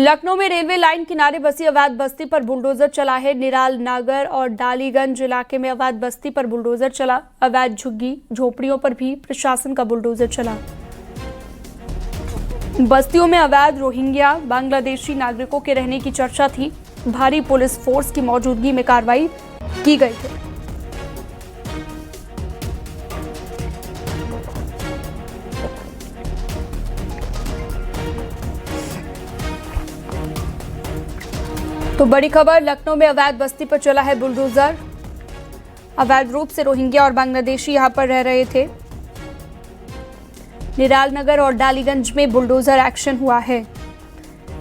लखनऊ में railway line किनारे बसी अवैध बस्ती पर बुलडोजर चला है। निराल नागर और डालीगंज इलाके में अवैध बस्ती पर बुलडोजर चला। अवैध झुग्गी झोपड़ियों पर भी प्रशासन का बुलडोजर चला। बस्तियों में अवैध रोहिंग्या बांग्लादेशी नागरिकों के रहने की चर्चा थी। भारी पुलिस फोर्स की मौजूदगी में कार्रवाई की गई थी। तो बड़ी खबर, लखनऊ में अवैध बस्ती पर चला है बुलडोजर। अवैध रूप से रोहिंग्या और बांग्लादेशी यहां पर रह रहे थे। निराल नगर और डालीगंज में बुलडोजर एक्शन हुआ है।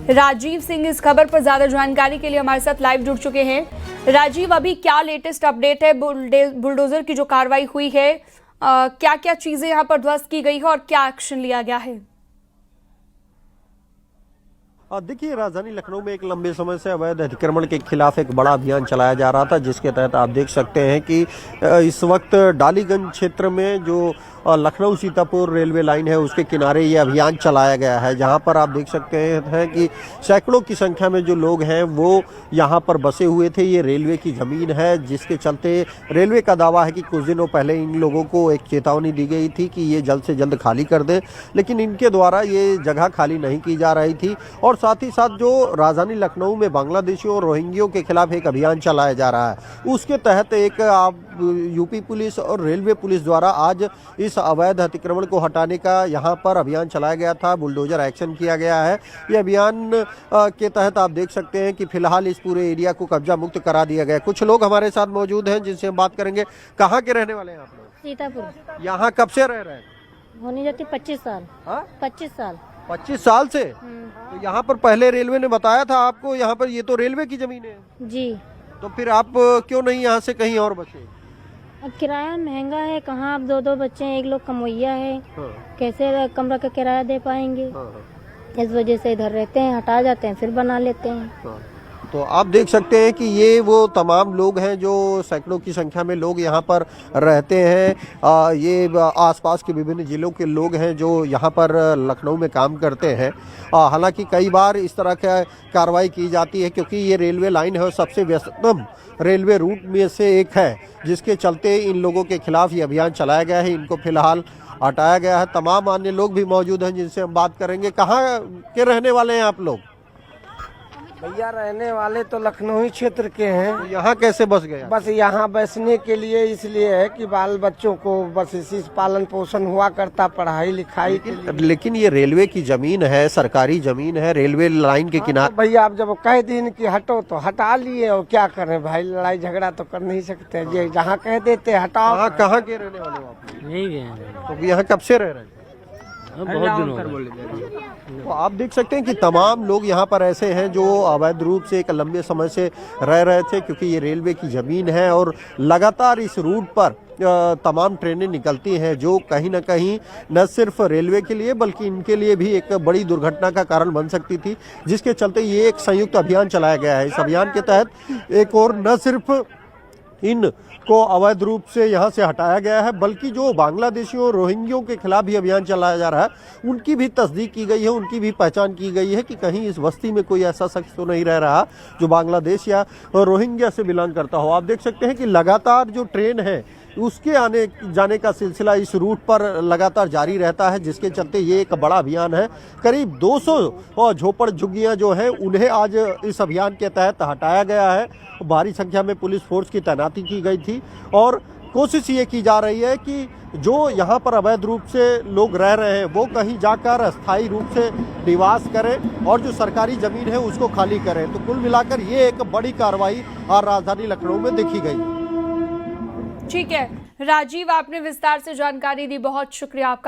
राजीव सिंह इस खबर पर ज्यादा जानकारी के लिए हमारे साथ लाइव जुड़ चुके हैं। राजीव, अभी क्या लेटेस्ट अपडेट है? बुलडोजर की जो कार्रवाई हुई है, क्या क्या चीजें यहां पर ध्वस्त की गई है और क्या एक्शन लिया गया है? देखिए, राजधानी लखनऊ में एक लंबे समय से अवैध अतिक्रमण के खिलाफ एक बड़ा अभियान चलाया जा रहा था, जिसके तहत आप देख सकते हैं कि इस वक्त डालीगंज क्षेत्र में जो लखनऊ सीतापुर रेलवे लाइन है उसके किनारे ये अभियान चलाया गया है, जहां पर आप देख सकते हैं कि सैकड़ों की संख्या में जो लोग हैं वो यहां पर बसे हुए थे। ये रेलवे की ज़मीन है, जिसके चलते रेलवे का दावा है कि कुछ दिनों पहले इन लोगों को एक चेतावनी दी गई थी कि ये जल्द से जल्द खाली कर दें, लेकिन इनके द्वारा ये जगह खाली नहीं की जा रही थी। और साथ ही साथ जो राजधानी लखनऊ में बांग्लादेशियों और रोहिंग्यों के खिलाफ एक अभियान चलाया जा रहा है, उसके तहत एक यूपी पुलिस और रेलवे पुलिस द्वारा आज इस अवैध अतिक्रमण को हटाने का यहाँ पर अभियान चलाया गया था। बुलडोजर एक्शन किया गया है। ये अभियान के तहत आप देख सकते हैं कि फिलहाल इस पूरे एरिया को कब्जा मुक्त करा दिया गया है। कुछ लोग हमारे साथ मौजूद हैं जिनसे हम बात करेंगे। कहाँ के रहने वाले हैं आप लोग? सीतापुर। यहाँ कब से रह रहे हैं? होने जाती 25 साल। 25 साल। 25 साल से? तो यहाँ पर पहले रेलवे ने बताया था आपको, यहाँ पर ये तो रेलवे की जमीन है जी। तो फिर आप क्यों नहीं यहाँ से कहीं और बसे? अब किराया महंगा है, कहाँ अब दो बच्चे हैं, एक लोग कमोइया है। हाँ। कैसे कमरा का किराया दे पाएंगे? हाँ। इस वजह से इधर रहते हैं, हटा जाते हैं फिर बना लेते हैं। हाँ। तो आप देख सकते हैं कि ये वो तमाम लोग हैं जो सैकड़ों की संख्या में लोग यहाँ पर रहते हैं। ये आसपास के विभिन्न जिलों के लोग हैं जो यहाँ पर लखनऊ में काम करते हैं। हालांकि कई बार इस तरह की कार्रवाई की जाती है, क्योंकि ये रेलवे लाइन है और सबसे व्यस्ततम रेलवे रूट में से एक है, जिसके चलते इन लोगों के खिलाफ ये अभियान चलाया गया है। इनको फिलहाल हटाया गया है। तमाम अन्य लोग भी मौजूद हैं जिनसे हम बात करेंगे। कहाँ के रहने वाले हैं आप लोग? भैया रहने वाले तो लखनऊ ही क्षेत्र के हैं। तो यहाँ कैसे बस गए? बस यहाँ बसने के लिए इसलिए है कि बाल बच्चों को बस इसी से पालन पोषण हुआ करता, पढ़ाई लिखाई के लिए। लेकिन ये रेलवे की जमीन है, सरकारी जमीन है, रेलवे लाइन के किनारे। तो भैया आप जब कह दिन कि हटो तो हटा लिए, और क्या करें भाई, लड़ाई झगड़ा तो कर नहीं सकते। ये जहाँ कह देते हटाओ। कहाँ के रहने वाले हो आप? यही गए। तो यहाँ कब से रह रहे हैं? बहुत दिन हो गए। तो आप देख सकते हैं कि तमाम लोग यहाँ पर ऐसे हैं जो अवैध रूप से एक लंबे समय से रह रहे थे, क्योंकि ये रेलवे की ज़मीन है और लगातार इस रूट पर तमाम ट्रेनें निकलती हैं, जो कहीं ना कहीं न सिर्फ रेलवे के लिए बल्कि इनके लिए भी एक बड़ी दुर्घटना का कारण बन सकती थी, जिसके चलते ये एक संयुक्त अभियान चलाया गया है। इस अभियान के तहत एक और न सिर्फ इन को अवैध रूप से यहाँ से हटाया गया है, बल्कि जो बांग्लादेशियों और रोहिंग्यों के खिलाफ भी अभियान चलाया जा रहा है, उनकी भी तस्दीक की गई है, उनकी भी पहचान की गई है कि कहीं इस बस्ती में कोई ऐसा शख्स तो नहीं रह रहा जो बांग्लादेश या रोहिंग्या से बिलोंग करता हो। आप देख सकते हैं कि लगातार जो ट्रेन है उसके आने जाने का सिलसिला इस रूट पर लगातार जारी रहता है, जिसके चलते ये एक बड़ा अभियान है। करीब 200 झोपड़ झुग्गियाँ जो हैं उन्हें आज इस अभियान के तहत हटाया गया है। भारी संख्या में पुलिस फोर्स की तैनाती की गई थी और कोशिश ये की जा रही है कि जो यहाँ पर अवैध रूप से लोग रह रहे हैं वो कहीं जाकर अस्थायी रूप से निवास करें और जो सरकारी ज़मीन है उसको खाली करें। तो कुल मिलाकर ये एक बड़ी कार्रवाई आज राजधानी लखनऊ में देखी गई। ठीक है राजीव, आपने विस्तार से जानकारी दी, बहुत शुक्रिया आपका।